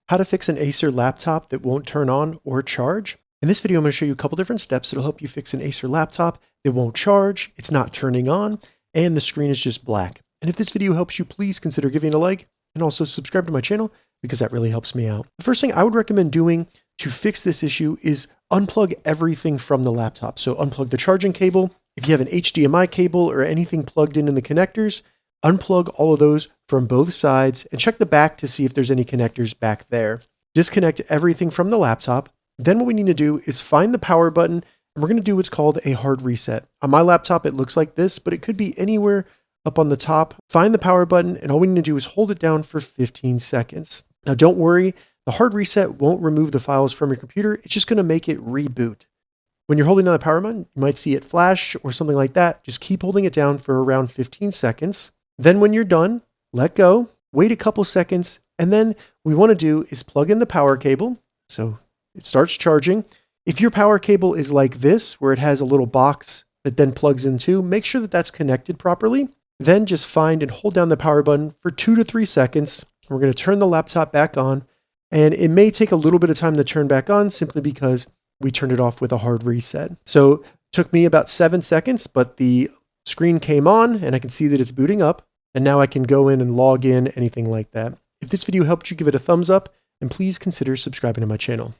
how to fix an Acer laptop that won't turn on or charge. In this video, I'm going to show you a couple different steps that'll help you fix an Acer laptop that won't charge, it's not turning on, and the screen is just black. And if this video helps you, please consider giving it a like and also subscribe to my channel because that really helps me out. The first thing I would recommend doing to fix this issue is unplug everything from the laptop. So unplug the charging cable. If you have an HDMI cable or anything plugged in the connectors, unplug all of those from both sides and check the back to see if there's any connectors back there. Disconnect everything from the laptop. Then what we need to do is find the power button, and we're going to do what's called a hard reset. On my laptop, it looks like this, but it could be anywhere up on the top. Find the power button, and all we need to do is hold it down for 15 seconds. Now don't worry, the hard reset won't remove the files from your computer. It's just going to make it reboot. When you're holding down the power button, you might see it flash or something like that. Just keep holding it down for around 15 seconds. Then when you're done, let go, wait a couple seconds, and then what we want to do is plug in the power cable. So it starts charging. If your power cable is like this, where it has a little box that then plugs into, make sure that that's connected properly. Then just find and hold down the power button for 2 to 3 seconds. We're going to turn the laptop back on, and it may take a little bit of time to turn back on simply because we turned it off with a hard reset. So it took me about 7 seconds, but the screen came on and I can see that it's booting up. And now I can go in and log in, anything like that. If this video helped you, give it a thumbs up and please consider subscribing to my channel.